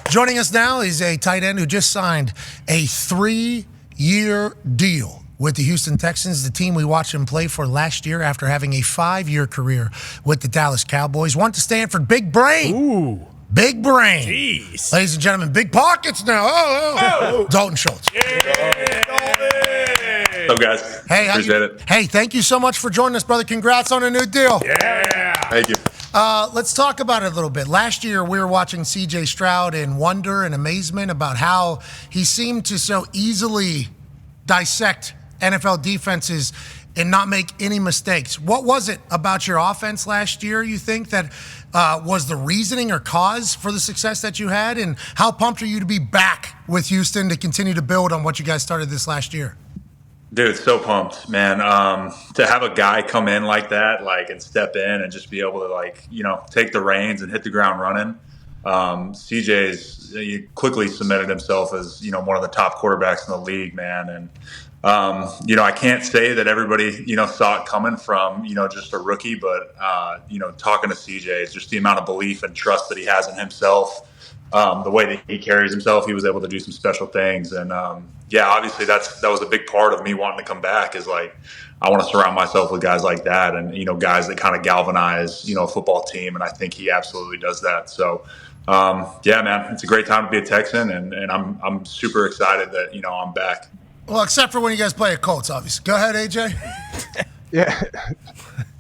Joining us now is a tight end who just signed a 3-year deal with the Houston Texans, the team we watched him play for last year after having a 5-year career with the Dallas Cowboys. Went to Stanford, big brain. Ooh. Big brain. Jeez. Ladies and gentlemen, big pockets now. Oh. Dalton Schultz. Yeah, What's up, guys? Hey, Appreciate it. Hey, thank you so much for joining us, brother. Congrats on a new deal. Yeah. Thank you. Let's talk about it a little bit. Last year, we were watching C.J. Stroud in wonder and amazement about how he seemed to so easily dissect NFL defenses and not make any mistakes. What was it about your offense last year, you think, that was the reasoning or cause for the success that you had? And how pumped are you to be back with Houston to continue to build on what you guys started this last year? Dude, so pumped, man. To have a guy come in like that, and step in and just be able to, take the reins and hit the ground running. He quickly cemented himself as, one of the top quarterbacks in the league, man. And, I can't say that everybody, saw it coming from, just a rookie, but, talking to CJ, it's just the amount of belief and trust that he has in himself. The way that he carries himself, he was able to do some special things. And, obviously that was a big part of me wanting to come back is I want to surround myself with guys like that and, guys that kind of galvanize, a football team. And I think he absolutely does that. So, man, it's a great time to be a Texan and I'm super excited that, I'm back. Well, except for when you guys play at Colts, obviously. Go ahead, AJ.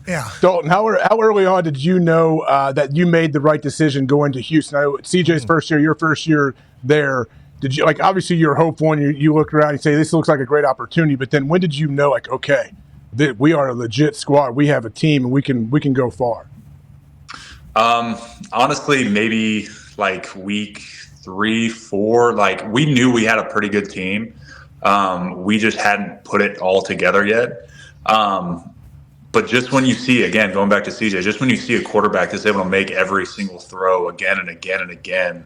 Yeah. Dalton, how early on did you know that you made the right decision going to Houston? I know CJ's first year, your first year there. Did you obviously you're hopeful and you look around and say this looks like a great opportunity, but then when did you know okay, we are a legit squad, we have a team and we can go far? Honestly, maybe week 3, 4, we knew we had a pretty good team. We just hadn't put it all together yet. But just when you see, again, going back to CJ, just when you see a quarterback that's able to make every single throw again and again and again,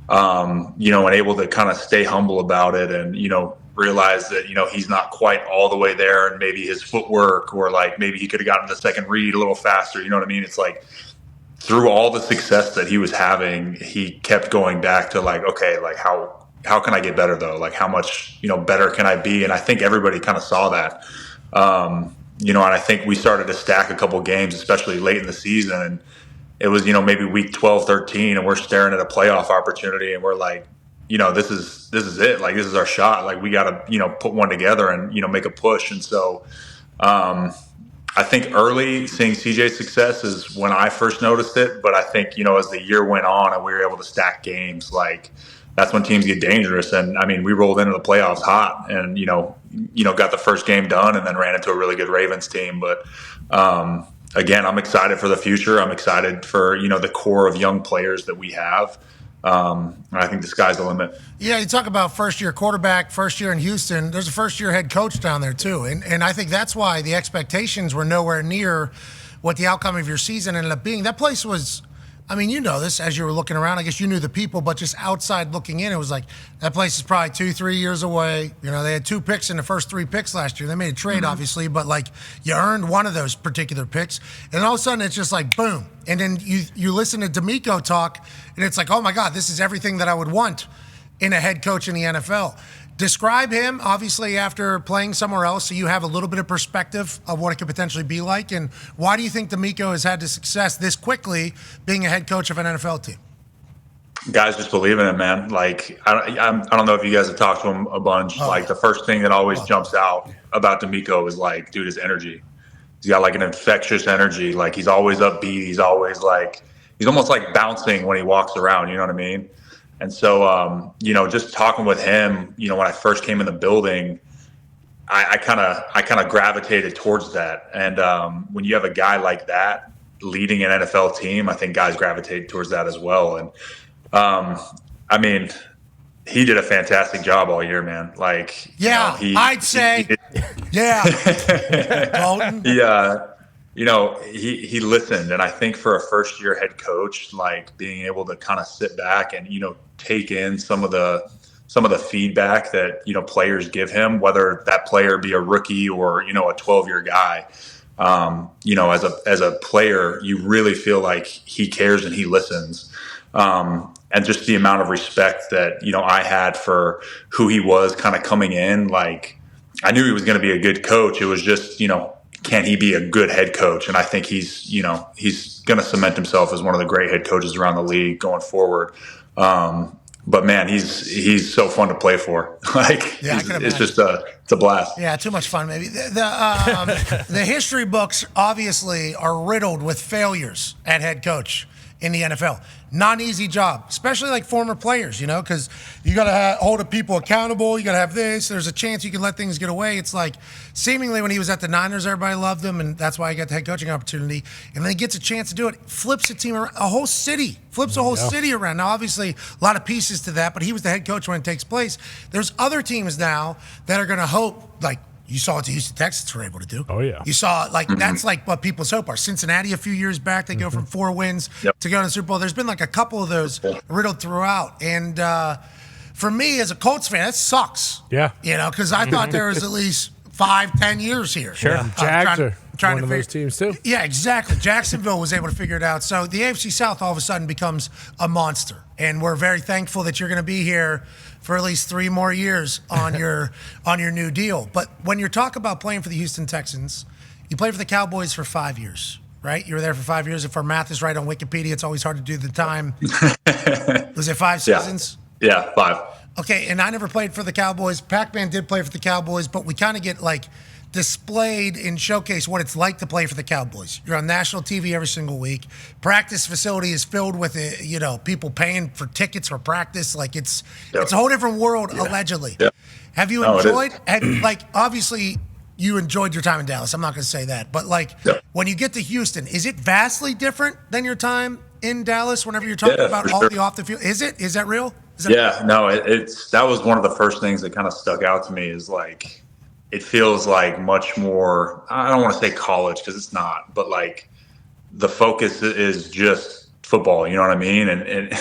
and able to kind of stay humble about it and, realize that, he's not quite all the way there and maybe his footwork or maybe he could have gotten the second read a little faster. You know what I mean? It's through all the success that he was having, he kept going back to okay, how can I get better though? How much, better can I be? And I think everybody kind of saw that. And I think we started to stack a couple games, especially late in the season. And it was, maybe week 12, 13, and we're staring at a playoff opportunity. And we're this is it. This is our shot. We got to, put one together and, make a push. And so I think early seeing CJ's success is when I first noticed it. But I think, as the year went on and we were able to stack games, that's when teams get dangerous. And I mean, we rolled into the playoffs hot and, got the first game done and then ran into a really good Ravens team. But, again, I'm excited for the future. I'm excited for, the core of young players that we have. I think the sky's the limit. Yeah, you talk about first-year quarterback, first year in Houston. There's a first-year head coach down there, too. And I think that's why the expectations were nowhere near what the outcome of your season ended up being. That place was – I mean, you know this as you were looking around. I guess you knew the people, but just outside looking in, it was that place is probably 2-3 years away. They had 2 picks in the first 3 picks last year. They made a trade, obviously, but you earned one of those particular picks. And all of a sudden, it's just boom. And then you listen to D'Amico talk, and it's oh my God, this is everything that I would want in a head coach in the NFL. Describe him, obviously, after playing somewhere else, so you have a little bit of perspective of what it could potentially be like. And why do you think D'Amico has had the success this quickly being a head coach of an NFL team? Guys just believe in him, man. I don't know if you guys have talked to him a bunch. The first thing that always jumps out about D'Amico is dude, his energy. He's got an infectious energy. He's always upbeat. He's always he's almost bouncing when he walks around. You know what I mean? And so, just talking with him, when I first came in the building, I kind of gravitated towards that. And when you have a guy like that leading an NFL team, I think guys gravitate towards that as well. And I mean, he did a fantastic job all year, man. I'd say, Dalton. Yeah. He listened, and I think for a first-year head coach, being able to kind of sit back and take in some of the feedback that players give him, whether that player be a rookie or a 12-year guy. As a player, you really feel like he cares and he listens. And and just the amount of respect that, I had for who he was kind of coming in. Like, I knew he was going to be a good coach. It was just, can he be a good head coach? And I think he's going to cement himself as one of the great head coaches around the league going forward. But man, he's so fun to play for. Like, it's just it's a blast. Yeah, too much fun, maybe. The history books obviously are riddled with failures at head coach in the NFL. Not an easy job, especially like former players, because you got to hold people accountable. You got to have this. There's a chance you can let things get away. It's like seemingly when he was at the Niners, everybody loved him, and that's why he got the head coaching opportunity. And then he gets a chance to do it, flips a team around, a whole city around. Now, obviously, a lot of pieces to that, but he was the head coach when it takes place. There's other teams now that are going to hope, like, you saw what the Houston Texans were able to do. Oh, yeah. You saw, that's like what people's hope are. Cincinnati a few years back, they go from 4 wins to go to the Super Bowl. There's been like a couple of those riddled throughout. And for me, as a Colts fan, that sucks. Yeah. Because I thought there was at least 5-10 years here. Sure. Jags are trying one of those teams, too. Yeah, exactly. Jacksonville was able to figure it out. So the AFC South all of a sudden becomes a monster. And we're very thankful that you're going to be here for at least 3 more years on your new deal. But when you're talking about playing for the Houston Texans, you played for the Cowboys for 5 years, right? You were there for 5 years. If our math is right on Wikipedia, it's always hard to do the time. Was it 5 seasons? Yeah, 5. Okay, and I never played for the Cowboys. Pac-Man did play for the Cowboys, but we kind of get displayed and showcase what it's like to play for the Cowboys. You're on national TV every single week. Practice facility is filled with people paying for tickets for practice. Like it's a whole different world, allegedly. Yep. Have you enjoyed? Obviously you enjoyed your time in Dallas. I'm not going to say that, but when you get to Houston, is it vastly different than your time in Dallas? Whenever you're talking about all the off the field, is it? Is that real? That was one of the first things that kind of stuck out to me. Is like, it feels like much more, I don't want to say college because it's not, but like the focus is just football, you know what I mean? And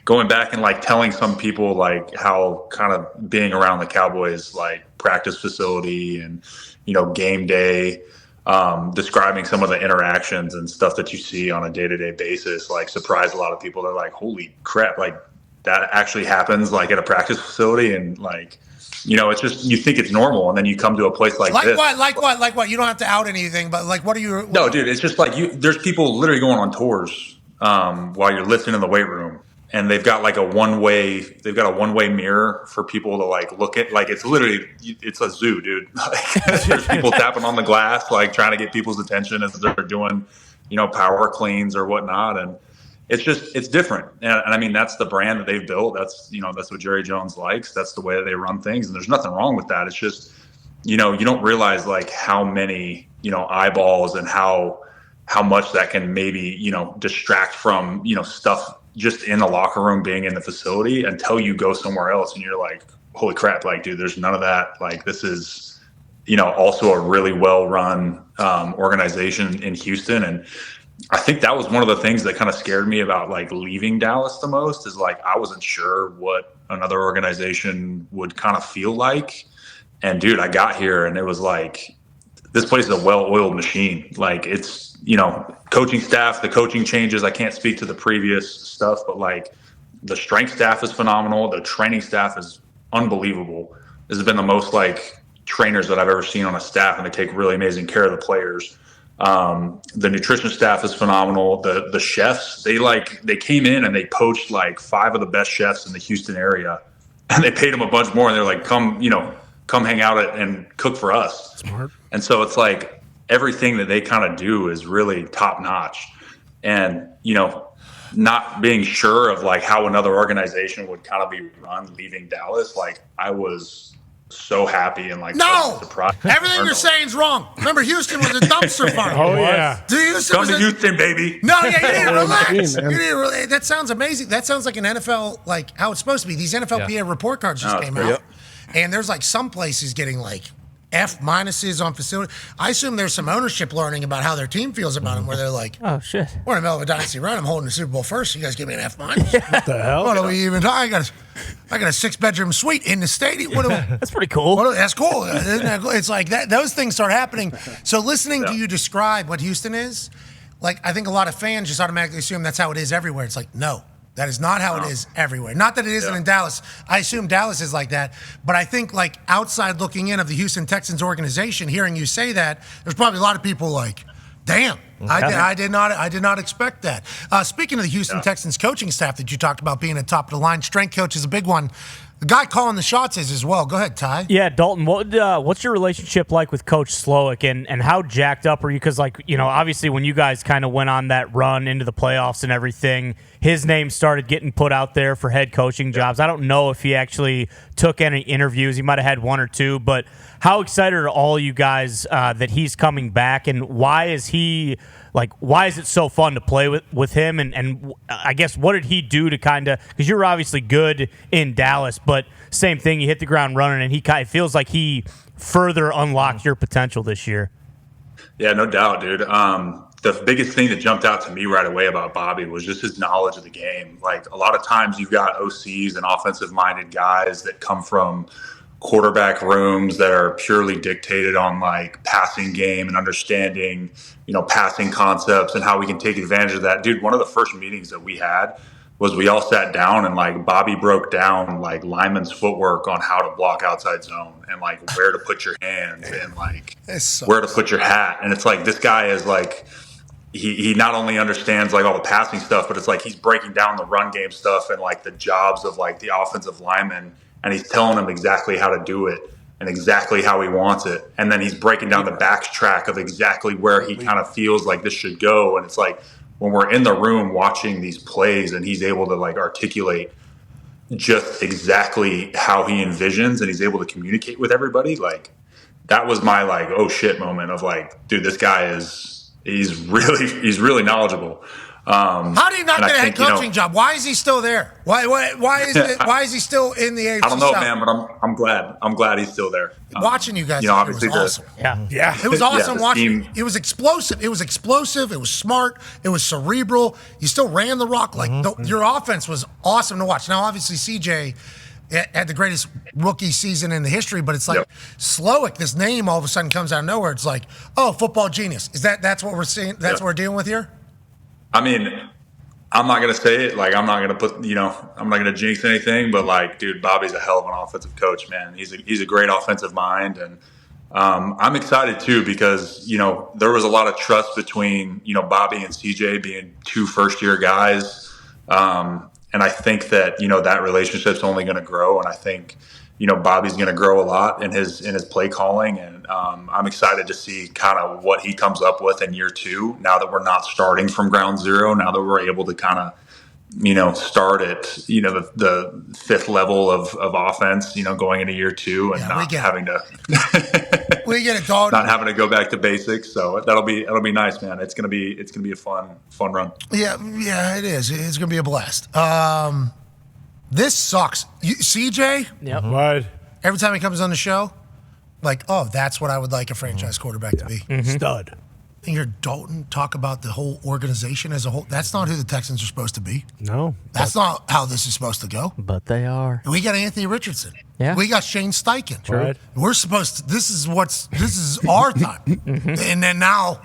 going back and like telling some people like how kind of being around the Cowboys, like practice facility and, game day, describing some of the interactions and stuff that you see on a day-to-day basis, like surprised a lot of people. They're like, holy crap, like that actually happens like at a practice facility. And like, it's just, you think it's normal, and then you come to a place like this. Like what? You don't have to out anything, but like, what are you? No, dude, it's just like there's people literally going on tours while you're lifting in the weight room, and they've got like a one-way mirror for people to like look at. Like it's a zoo, dude. Like, there's people tapping on the glass, like trying to get people's attention as they're doing, power cleans or whatnot, and it's different. And I mean, that's the brand that they've built. That's what Jerry Jones likes. That's the way that they run things. And there's nothing wrong with that. It's just, you don't realize like how many, eyeballs and how much that can maybe, distract from, stuff just in the locker room, being in the facility, until you go somewhere else and you're like, holy crap, like, dude, there's none of that. Like, this is, also a really well-run organization in Houston. And I think that was one of the things that kind of scared me about like leaving Dallas the most, is like, I wasn't sure what another organization would kind of feel like. And dude, I got here and it was like, this place is a well-oiled machine. Like it's, coaching staff, the coaching changes. I can't speak to the previous stuff, but like the strength staff is phenomenal. The training staff is unbelievable. This has been the most like trainers that I've ever seen on a staff, and they take really amazing care of the players. The nutrition staff is phenomenal. The chefs, they came in and they poached like 5 of the best chefs in the Houston area, and they paid them a bunch more. And they're like, come hang out and cook for us. Smart. And so it's like everything that they kind of do is really top notch. And, not being sure of like how another organization would kind of be run leaving Dallas, like I was so happy and like surprised. Everything you're saying is wrong. Remember, Houston was a dumpster fire. Oh yeah, come to Houston, baby. No, yeah, you need to relax. That sounds amazing. That sounds like an NFL, like how it's supposed to be. These NFLPA report cards just came out, and there's like some places getting like F- on facility. I assume there's some ownership learning about how their team feels about them, where they're like, oh shit, we're in the middle of a dynasty run. I'm holding the Super Bowl first. You guys give me an F-. What the hell? What are we even talking? I got a 6-bedroom suite in the stadium. That's pretty cool. That's cool. Isn't that cool? It's like that. Those things start happening. So listening to you describe what Houston is, like I think a lot of fans just automatically assume that's how it is everywhere. It's like, no, That is not how it is everywhere. Not that it isn't in Dallas. I assume Dallas is like that. But I think, like, outside looking in of the Houston Texans organization, hearing you say that, there's probably a lot of people like, damn, I did not expect that. Speaking of the Houston Texans coaching staff that you talked about being at top of the line, strength coach is a big one. The guy calling the shots is as well. Go ahead, Ty. Yeah, Dalton, what's your relationship like with Coach Slowick, and how jacked up are you? Because, like, you know, obviously when you guys kind of went on that run into the playoffs and everything, his name started getting put out there for head coaching jobs. I don't know if he actually took any interviews. He might have had one or two, but how excited are all you guys that he's coming back, and why is it so fun to play with him? And I guess what did he do to kind of, because you're obviously good in Dallas, but same thing, you hit the ground running, and it feels like he further unlocked your potential this year. Yeah, no doubt, dude. The biggest thing that jumped out to me right away about Bobby was just his knowledge of the game. Like, a lot of times you've got OCs and offensive-minded guys that come from quarterback rooms that are purely dictated on, like, passing game and understanding, you know, passing concepts and how we can take advantage of that. Dude, one of the first meetings that we had was we all sat down and, like, Bobby broke down, like, lineman's footwork on how to block outside zone and, like, where to put your hands and, like, where to put your hat. And it's like, this guy is, like, he not only understands, like, all the passing stuff, but it's like he's breaking down the run game stuff and, like, the jobs of, like, the offensive lineman, and he's telling them exactly how to do it and exactly how he wants it. And then he's breaking down the backtrack of exactly where he kind of feels like this should go. And it's like, when we're in the room watching these plays and he's able to, like, articulate just exactly how he envisions and he's able to communicate with everybody, like, that was my, like, oh shit moment of, like, dude, this guy he's really knowledgeable. How did he not get a head coaching job? Why is he still there? Why is he still in the AFC I don't know, South? man, but I'm glad. I'm glad he's still there. Watching you guys, obviously it was awesome. Yeah. It was awesome watching. Team. It was explosive. It was smart. It was cerebral. You still ran the rock. Like, your offense was awesome to watch. Now, obviously, CJ had the greatest rookie season in the history, but it's like Slowick, this name all of a sudden comes out of nowhere. It's like, oh, football genius. That's what we're seeing? That's what we're dealing with here? I mean, I'm not going to say it. Like, I'm not going to put, I'm not going to jinx anything, but, like, dude, Bobby's a hell of an offensive coach, man. He's a great offensive mind. And I'm excited too, because, there was a lot of trust between, Bobby and CJ being two first-year guys. And I think that, that relationship's only going to grow. And I think, Bobby's going to grow a lot in his play calling. And I'm excited to see kind of what he comes up with in year two, now that we're not starting from ground zero, now that we're able to kind of, start at, the fifth level of offense, going into year two and not having to we get it, dog. Not having to go back to basics. So that'll be nice, man. It's gonna be a fun run. Yeah, it is. It's gonna be a blast. This sucks. CJ? Yep. Right. Every time he comes on the show, like, oh, that's what I would like a franchise quarterback to be. Stud. And you're Dalton talk about the whole organization as a whole. That's not who the Texans are supposed to be. No. That's not how this is supposed to go. But they are. We got Anthony Richardson. Yeah. We got Shane Steichen. Right. We're supposed to, this is our time. And then now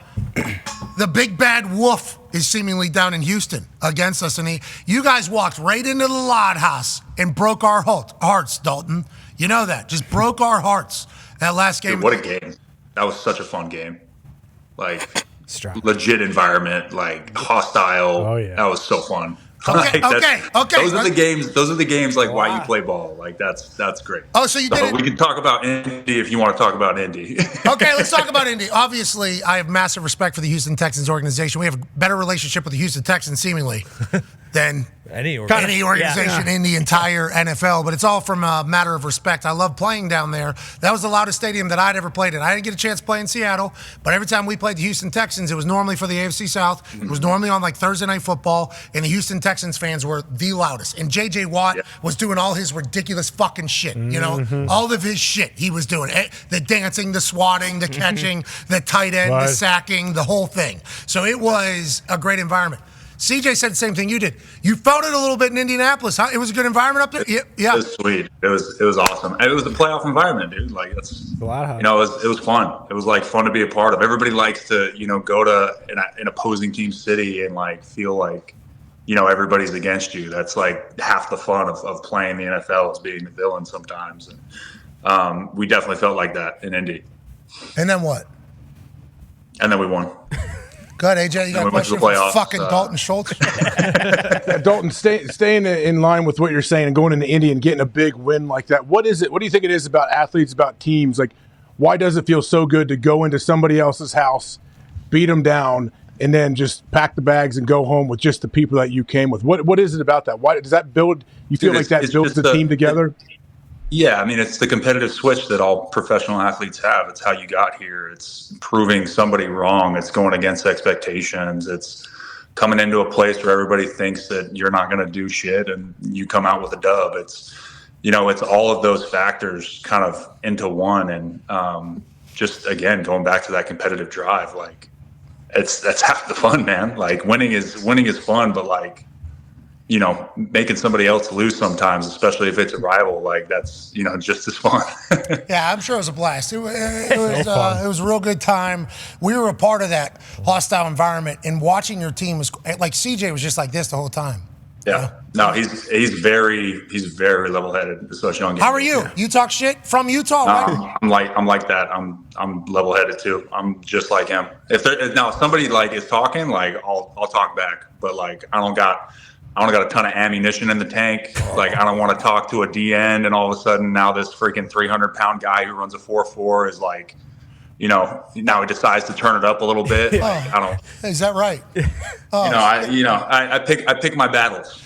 the big bad wolf is seemingly down in Houston against us. And you guys walked right into the Lod House and broke our hearts, Dalton. You know that. Just broke our hearts. That last game. Dude, what a game. That was such a fun game. Like, legit environment, like, hostile. Oh, yeah. That was so fun. Okay. Those are the games like why you play ball. Like, that's great. Oh, so you did it. We can talk about Indy if you want to talk about Indy. Okay, let's talk about Indy. Obviously, I have massive respect for the Houston Texans organization. We have a better relationship with the Houston Texans, seemingly, than any organization in the entire NFL. But it's all from a matter of respect. I love playing down there. That was the loudest stadium that I'd ever played in. I didn't get a chance to play in Seattle, but every time we played the Houston Texans, it was normally for the AFC South. It was normally on, like, Thursday Night Football, and the Houston Texans fans were the loudest. And J.J. Watt was doing all his ridiculous fucking shit, all of his shit he was doing. The dancing, the swatting, the catching, the tight end, the sacking, the whole thing. So it was a great environment. CJ said the same thing you did. You felt it a little bit in Indianapolis, huh? It was a good environment up there? Yeah. It was sweet. It was awesome. And it was a playoff environment, dude. Like, that's, it was fun. It was, like, fun to be a part of. Everybody likes to, go to an opposing team city and, like, feel like, everybody's against you. That's like half the fun of playing the NFL is being the villain sometimes. And we definitely felt like that in Indy. And then what? And then we won. Good, AJ. You got a question for fucking Dalton Schultz? Dalton, staying in line with what you're saying and going into Indy and getting a big win like that. What is it? What do you think it is about athletes, about teams? Like, why does it feel so good to go into somebody else's house, beat them down, and then just pack the bags and go home with just the people that you came with? What is it about that? Why does that build? You feel like that builds the team together? Yeah, I mean, it's the competitive switch that all professional athletes have. It's how you got here. It's proving somebody wrong. It's going against expectations. It's coming into a place where everybody thinks that you're not going to do shit and you come out with a dub. It's all of those factors kind of into one. And just, again, going back to that competitive drive, like that's half the fun, man. Like winning is fun, but like, making somebody else lose sometimes, especially if it's a rival, like that's, just as fun. Yeah, I'm sure it was a blast. It was a real good time. We were a part of that hostile environment, and watching your team was like CJ was just like this the whole time. Yeah. No, he's very level-headed, especially on games. How are you? You talk shit from Utah, right? I'm like that. I'm level-headed too. I'm just like him. If somebody like is talking, like I'll talk back, but like I don't got a ton of ammunition in the tank. Like, I don't want to talk to a D end, and all of a sudden now this freaking 300-pound guy who runs a 4.4 is like, now he decides to turn it up a little bit. Like, I don't. Is that right? I pick my battles.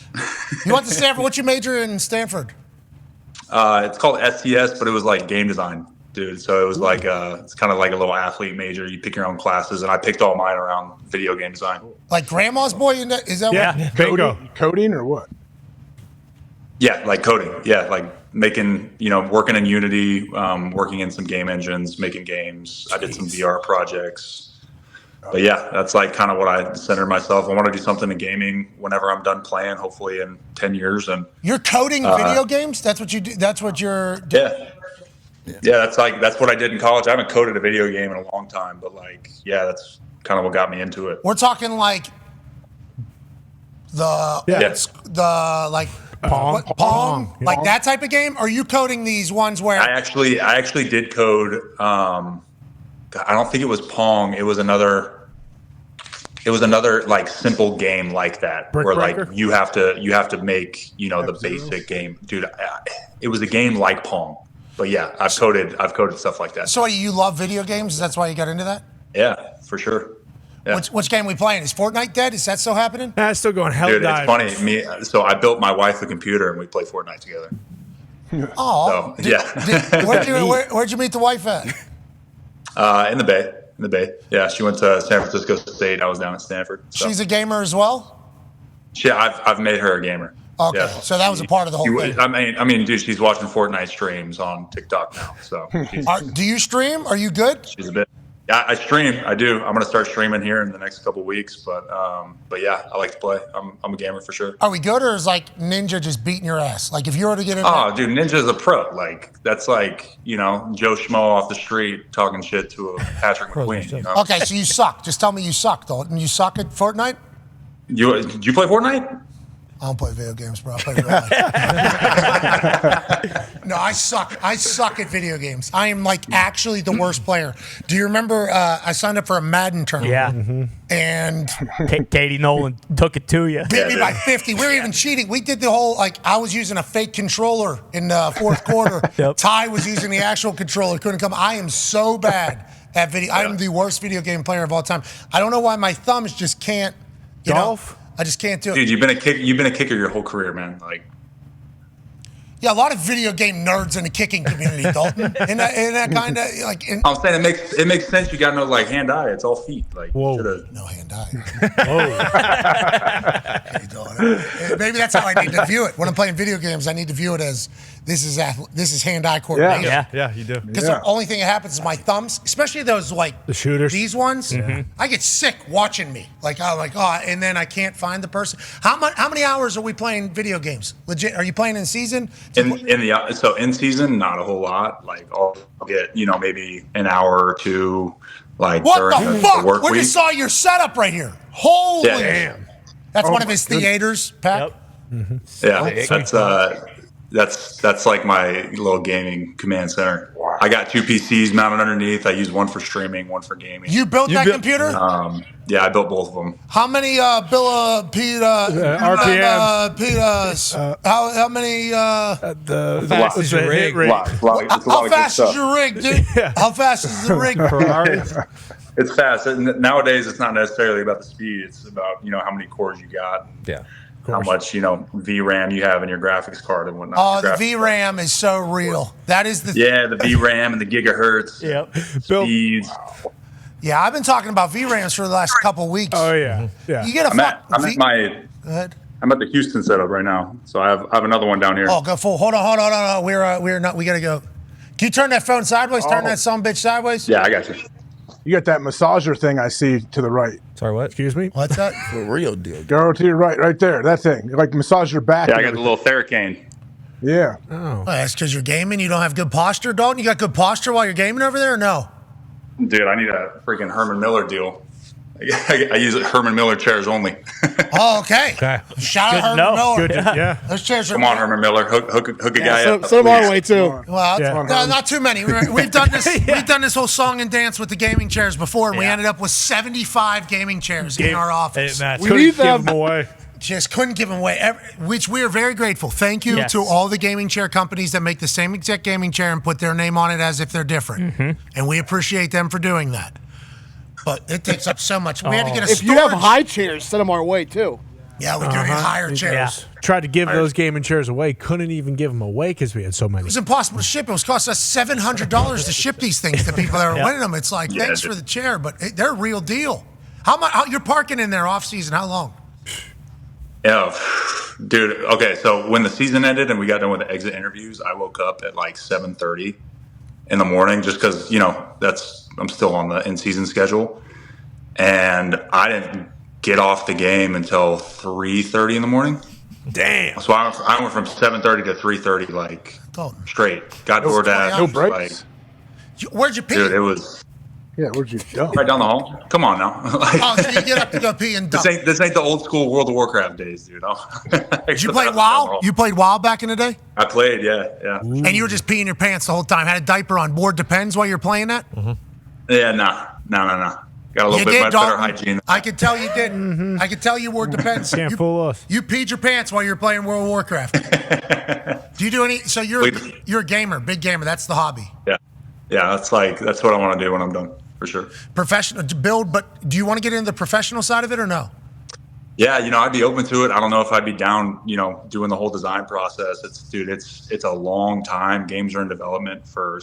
You went to Stanford. What's your major in Stanford? It's called STS, but it was like game design, dude. So it was like it's kind of like a little athlete major. You pick your own classes, and I picked all mine around video game design. Like grandma's boy? Is that what? Bingo. Coding or what? Yeah, like coding. Yeah, like making, working in Unity, working in some game engines, making games. I did some VR projects. But yeah, that's like kind of what I centered myself. I want to do something in gaming whenever I'm done playing, hopefully in 10 years. And you're coding video games? That's what you do? That's what you're doing? Yeah, that's what I did in college. I haven't coded a video game in a long time, but like, yeah, that's kind of what got me into it. We're talking like Pong, like that type of game. Or are you coding these ones where I actually did code? I don't think it was Pong. It was another like simple game like that, where like you have to make the basic game, dude. It was a game like Pong. But yeah, I've coded stuff like that. So you love video games? That's why you got into that? Yeah, for sure. Yeah. Which game are we playing? Is Fortnite dead? Is that still happening? It's still going hell. Dude, it's funny. So I built my wife a computer and we play Fortnite together. Oh, so, yeah. Where'd you meet the wife at? In the Bay. Yeah, she went to San Francisco State. I was down at Stanford. So. She's a gamer as well? I've made her a gamer. Okay, yeah. So that was a part of the whole thing. I mean, dude, she's watching Fortnite streams on TikTok now. So, do you stream? Are you good? She's a bit. Yeah, I stream. I do. I'm gonna start streaming here in the next couple of weeks. But yeah, I like to play. I'm a gamer for sure. Are we good, or is like Ninja just beating your ass? Like if you were to get in. Oh, dude, Ninja's a pro. Like that's like Joe Schmo off the street talking shit to a Patrick McQueen. Okay, so you suck. Just tell me you suck, Dalton. You suck at Fortnite. Do you play Fortnite? I don't play video games, bro. I play real life. No, I suck. I suck at video games. I am like actually the worst player. Do you remember I signed up for a Madden tournament? Yeah. Mm-hmm. And Katie Nolan took it to you. Beat me by 50. We were even cheating. We did the whole, I was using a fake controller in the fourth quarter. Yep. Ty was using the actual controller. Couldn't come. I am so bad at video. I am the worst video game player of all time. I don't know why my thumbs just can't. Golf? I just can't do it. Dude, you've been a kicker your whole career, man. Like, yeah, a lot of video game nerds in the kicking community, Dalton. And that kind of like. I'm saying it makes sense. You got no like hand-eye. It's all feet. Like, whoa, no hand-eye. Whoa. Maybe that's how I need to view it. When I'm playing video games, I need to view it as this is hand-eye coordination. Yeah, you do. Because the only thing that happens is my thumbs, especially those like the shooters, these ones. Mm-hmm. I get sick watching me. And then I can't find the person. How many hours are we playing video games? Legit? Are you playing in season? In season, not a whole lot. Like I'll get maybe an hour or two. Like what during the fuck? the work We week. just saw your setup right here. Holy damn. That's one of his theaters, Pat. Yep. Yeah, that's like my little gaming command center. I got 2 PCs mounted underneath. I use one for streaming, one for gaming. You built that computer? Yeah, I built both of them. How many RPMs? how many? The fast is your rig. How fast is your rig, dude? How fast is the rig? It's fast. Nowadays, it's not necessarily about the speed. It's about how many cores you got. Yeah. How much VRAM you have in your graphics card and whatnot. Oh, the VRAM is so real. That is the the VRAM and the gigahertz. Yep. Speeds. Yeah, I've been talking about VRAMs for the last couple weeks. Oh yeah. You get a I'm at Go ahead. I'm at the Houston setup right now, so I have another one down here. Oh, go full. Hold on. We're not. We gotta go. Can you turn that phone sideways? Turn that sumbitch sideways. Yeah, I got you. You got that massager thing I see to the right. Sorry, what? Excuse me? What's that? For real deal. Go to your right there. That thing. Like massage your back. Yeah, I and got the everything. little Theracane. Yeah. Oh, that's because you're gaming. You don't have good posture, Dalton. You got good posture while you're gaming over there, or no? Dude, I need a freaking Herman Miller deal. I use Herman Miller chairs only. Oh, okay. Shout out Herman Miller. Good. Yeah. Those chairs are Come on, Herman Miller. Hook a guy up. Some our way too. Well, Yeah. not too many. We've done this. We've done this whole song and dance with the gaming chairs before, and we ended up with 75 gaming chairs in our office. We need need them. give them away. Just couldn't give them away, which we are very grateful. Thank you Yes. to all the gaming chair companies that make the same exact gaming chair and put their name on it as if they're different. And we appreciate them for doing that. But it takes up so much. We had to get a If you have storage. high chairs, send them our way too. Yeah, we could get higher chairs. Tried to give those gaming chairs away. Couldn't even give them away because we had so many. It was impossible to ship. It was cost us $700 to ship these things to people that are winning them. It's like, thanks for the chair, but they're a real deal. How much? You're parking in there off season? How long? Yeah, dude. Okay, so when the season ended and we got done with the exit interviews, I woke up at like 7:30 in the morning just because I'm still on the in-season schedule, and I didn't get off the game until 3:30 in the morning. Damn. So I went from 7:30 to 3:30 like Dalton. straight. Got DoorDash. No breaks? Where'd you pee? Dude, it was Yeah, where'd you go? right down the hall. Come on now. Oh, so you get up to go pee and dump. This ain't the old school World of Warcraft days, dude. Did you play WoW? You played WoW back in the day? I played, yeah. And you were just peeing your pants the whole time. Had a diaper on. Board depends while you're playing that? Yeah, no. Got a little bit better Dalton. hygiene. I could tell you did. I could tell you wore depends. Can't fool us. You peed your pants while you were playing World of Warcraft. Do you do any? So you're a gamer, big gamer. That's the hobby. Yeah, that's what I want to do when I'm done, for sure. Professional to build, but do you want to get into the professional side of it or no? Yeah, I'd be open to it. I don't know if I'd be down, doing the whole design process. It's a long time. Some games are in development for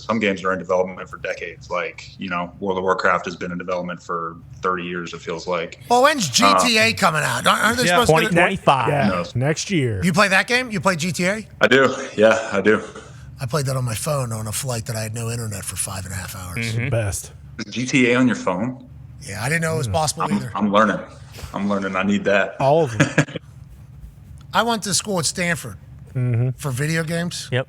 decades. Like, World of Warcraft has been in development for 30 years, it feels like. Well, when's GTA coming out? Aren't they supposed to? 2025. Yeah. Next year. You play that game? You play GTA? I do. Yeah, I do. I played that on my phone on a flight that I had no internet for 5.5 hours. The best. Is GTA on your phone? Yeah, I didn't know it was possible either. I'm learning. I need that. All of them. I went to school at Stanford for video games. Yep.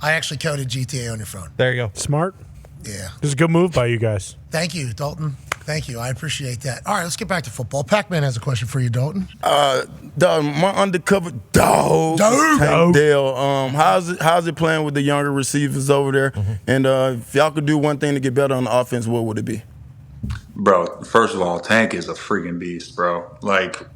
I actually coded GTA on your phone. There you go. Smart. Yeah. This is a good move by you guys. Thank you, Dalton. Thank you. I appreciate that. All right, let's get back to football. Pac-Man has a question for you, Dalton. Dog, my undercover dog, Tank Dale. How's it playing with the younger receivers over there? And if y'all could do one thing to get better on the offense, what would it be? Bro, first of all, Tank is a freaking beast, bro. Like,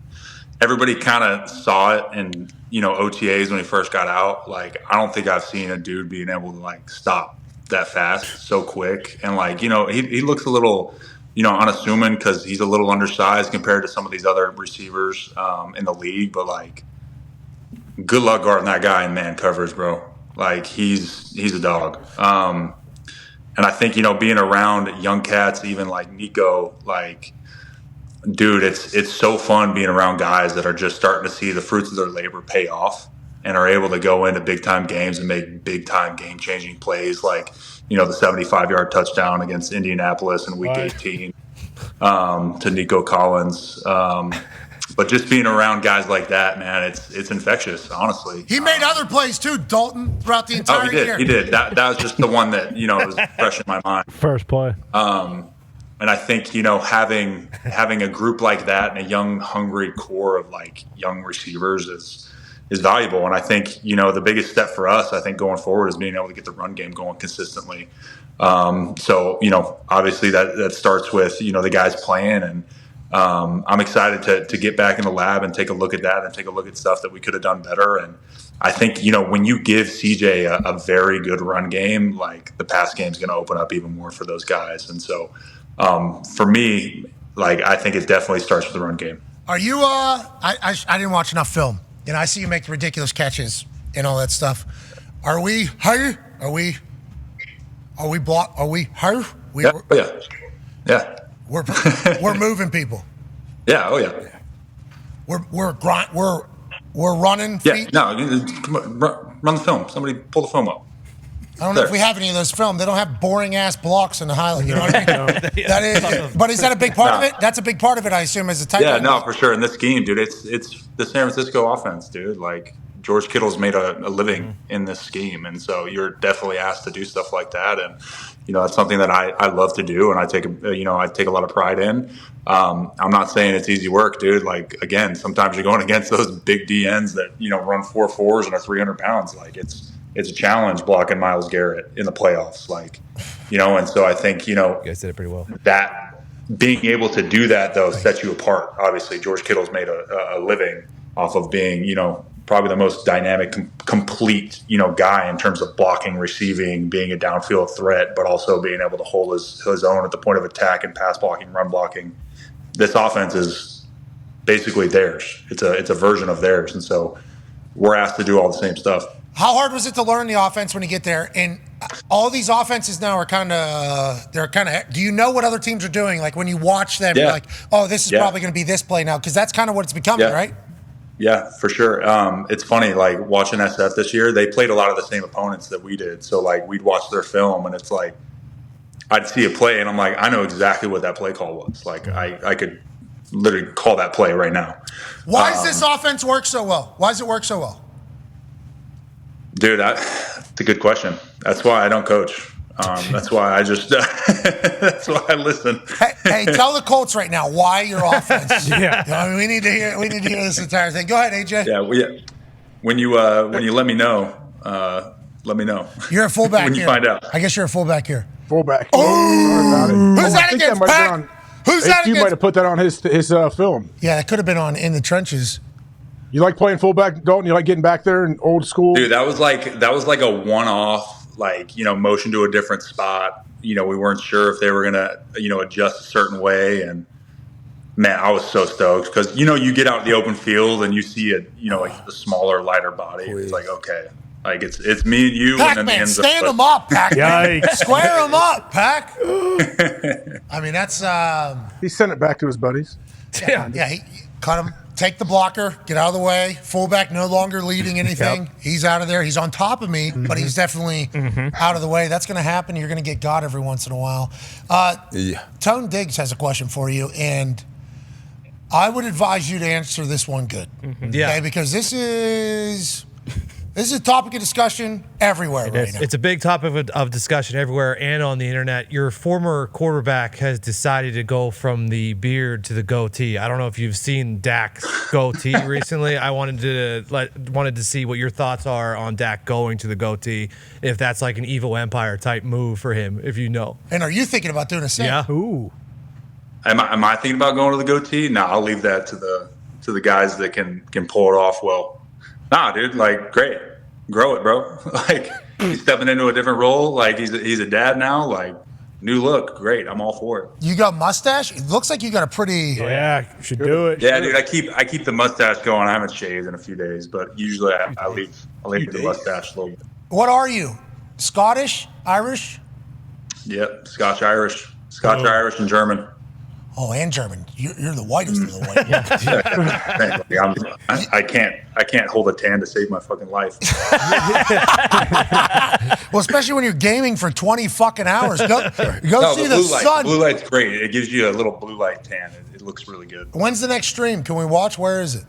everybody kind of saw it in, OTAs when he first got out. Like, I don't think I've seen a dude being able to, like, stop that fast so quick. And, like, he looks a little, unassuming because he's a little undersized compared to some of these other receivers in the league. But, like, good luck guarding that guy in man coverage, bro. Like, he's a dog. And I think, being around young cats, even like Nico, like, dude, it's so fun being around guys that are just starting to see the fruits of their labor pay off and are able to go into big-time games and make big-time game-changing plays like, the 75-yard touchdown against Indianapolis in Week 18 to Nico Collins. But just being around guys like that, man, it's infectious, honestly. He made other plays too, Dalton, throughout the entire year. He did. That was just the one that, was fresh in my mind. First play. I think, having a group like that and a young, hungry core of like young receivers is valuable. And I think, the biggest step for us, I think going forward is being able to get the run game going consistently. So, obviously that starts with, the guys playing, and I'm excited to get back in the lab and take a look at that and take a look at stuff that we could have done better. And I think, when you give CJ a very good run game, like the pass game is going to open up even more for those guys. And so, for me, like, I think it definitely starts with the run game. Are you, I didn't watch enough film. I see you make ridiculous catches and all that stuff. Are we, hey? Are we hey? Yeah. We're moving people. Yeah. Oh yeah. We're running feet. Yeah. No, come on, run the film. Somebody pull the film up. I don't know if we have any of those filmed. They don't have boring ass blocks in the highlight. You know what I mean? That is. But is that a big part of it? That's a big part of it, I assume, as a tight end. Yeah, no, for sure. In this scheme, dude, it's the San Francisco offense, dude. Like, George Kittle's made a living in this scheme, and so you're definitely asked to do stuff like that. And that's something that I love to do, and I take a lot of pride in. I'm not saying it's easy work, dude. Like, again, sometimes you're going against those big DNs that run 4.4s and are 300 pounds. Like, it's a challenge blocking Myles Garrett in the playoffs, like, and so I think, you guys did it pretty well. That being able to do that, though, sets you apart. Obviously, George Kittle's made a living off of being, probably the most dynamic, complete, guy in terms of blocking, receiving, being a downfield threat, but also being able to hold his own at the point of attack and pass blocking, run blocking. This offense is basically theirs. It's a version of theirs. And so we're asked to do all the same stuff. How hard was it to learn the offense when you get there? And all these offenses now are do you know what other teams are doing? Like, when you watch them, you're like, oh, this is probably going to be this play now, because that's kind of what it's becoming, right? Yeah, for sure. It's funny, like, watching SF this year, they played a lot of the same opponents that we did. So, like, we'd watch their film, and it's like, I'd see a play, and I'm like, I know exactly what that play call was. Like, I could literally call that play right now. Why does this offense work so well? Why does it work so well? Dude, that's a good question. That's why I don't coach. That's why I just that's why I listen. Hey, tell the Colts right now why your offense. We need to hear this entire thing. Go ahead, AJ. Yeah. When you let me know, let me know. You're a fullback when here. You find out. I guess you're a fullback here. Fullback. Oh, who's that against, Pack? Who's that against? You might have put that on his film. Yeah, it could have been on In the Trenches. You like playing fullback, Dalton? You like getting back there in old school? Dude, that was like a one-off, like, motion to a different spot. We weren't sure if they were gonna, adjust a certain way, and man, I was so stoked because you get out in the open field and you see like the smaller, lighter body. It's like, okay, like it's me and you, Pac, and then man, the ends stand up, them up, Pac. Yikes. Square them up, Pac. I mean, that's he sent it back to his buddies. Yeah, he cut him. Take the blocker, get out of the way. Fullback no longer leading anything. Yep. He's out of there. He's on top of me, but he's definitely out of the way. That's going to happen. You're going to get got every once in a while. Tone Diggs has a question for you, and I would advise you to answer this one good. Okay? Because this is a topic of discussion everywhere right now. It's a big topic of discussion everywhere and on the internet. Your former quarterback has decided to go from the beard to the goatee. I don't know if you've seen Dak's goatee recently. I wanted to see what your thoughts are on Dak going to the goatee, if that's like an evil empire type move for him, if you know. And are you thinking about doing the same? Yeah. Ooh. Am I thinking about going to the goatee? No, I'll leave that to the guys that can pull it off well. Nah, dude, like, great. Grow it, bro. Like, he's stepping into a different role. Like, he's a dad now. Like, new look. Great. I'm all for it. You got mustache? It looks like you got a pretty... Yeah, you should do it. Yeah, dude, I keep the mustache going. I haven't shaved in a few days, but usually I leave the mustache a little bit. What are you? Scottish? Irish? Yep, Scotch-Irish. Scotch-Irish and German. Oh, and German. You're the whitest of the white. I can't hold a tan to save my fucking life. Well, especially when you're gaming for 20 fucking hours. Go see the sun. The blue light's great. It gives you a little blue light tan. It looks really good. When's the next stream? Can we watch? Where is it?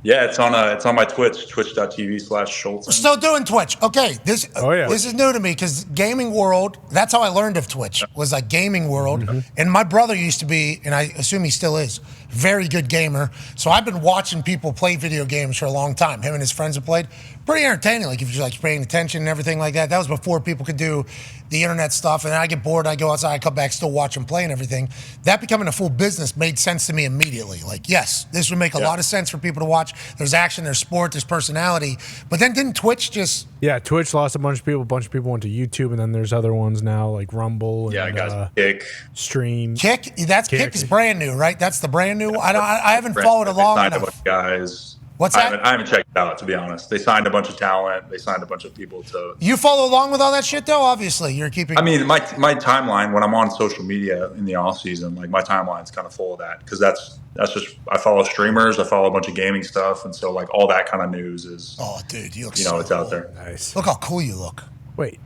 Yeah, it's on my Twitch, twitch.tv/Schultz. We're still doing Twitch. Okay, this is new to me because gaming world, that's how I learned of Twitch, was like gaming world. Mm-hmm. And my brother used to be, and I assume he still is, very good gamer. So I've been watching people play video games for a long time. Him and his friends have played. Pretty entertaining, like if you're like paying attention and everything like that. That was before people could do the internet stuff. And then I get bored, I go outside, I come back, still watch them play and everything. That becoming a full business made sense to me immediately. Like, yes, this would make a lot of sense for people to watch. There's action, there's sport, there's personality. But then didn't Twitch just... Yeah, Twitch lost a bunch of people went to YouTube, and then there's other ones now like Rumble and I got Kick. Stream. Kick is brand new, right? That's the brand new. I haven't followed along signed enough. A bunch of guys. What's that? I haven't checked it out, to be honest. They signed a bunch of talent. They signed a bunch of people to. You follow along with all that shit, though. Obviously, you're keeping. I mean, my timeline when I'm on social media in the off season, like my timeline's kind of full of that because that's just I follow streamers, I follow a bunch of gaming stuff, and so like all that kind of news is. Oh, dude, you look. It's out there. Nice. Look how cool you look. Wait.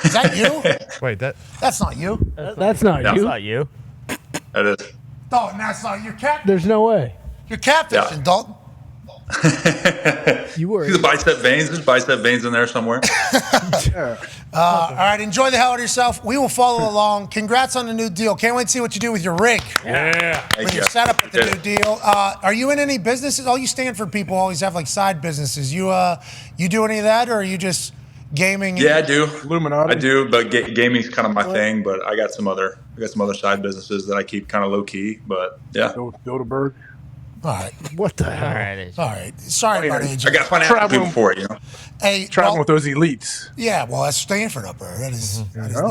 Is that you? Wait, that's not you. That's not you. That's not you. That is. Dalton, that's not your cat. There's no way. You're catfishing, Dalton. You were. See the bicep veins? There's bicep veins in there somewhere. All right, enjoy the hell out of yourself. We will follow along. Congrats on the new deal. Can't wait to see what you do with your rig. Yeah. With your setup with the new deal. Are you in any businesses? All you Stanford people always have like side businesses. You do any of that, or are you just gaming? Yeah, I do. Illuminati. I do, but gaming's kind of my thing. But I got some other side businesses that I keep kind of low key. But yeah, Bilderberg. All right. What the hell? All right. Sorry about AJ. I got financial people for it, Hey, Traveling with those elites. Yeah, well, that's Stanford up there. That is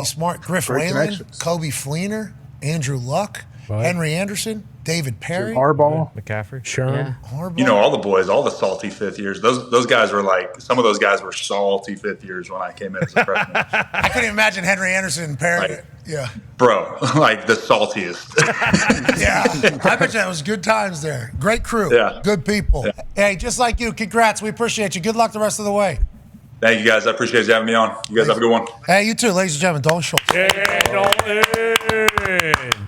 smart. Griff Great Whalen, connections. Kobe Fleener, Andrew Luck, Henry Anderson, David Perry, Harbaugh. McCaffrey. Sure. Harbaugh. all the boys, all the salty fifth years. Those guys were like some of those guys were salty fifth years when I came in as a freshman. I couldn't even imagine Henry Anderson and Perry. Yeah. Bro, like the saltiest. Yeah. I bet you that was good times there. Great crew. Yeah. Good people. Yeah. Hey, just like you, congrats. We appreciate you. Good luck the rest of the way. Thank you guys. I appreciate you having me on. You guys have a good one. Hey, you too, ladies and gentlemen. Dalton Schultz. Yeah, Dalton.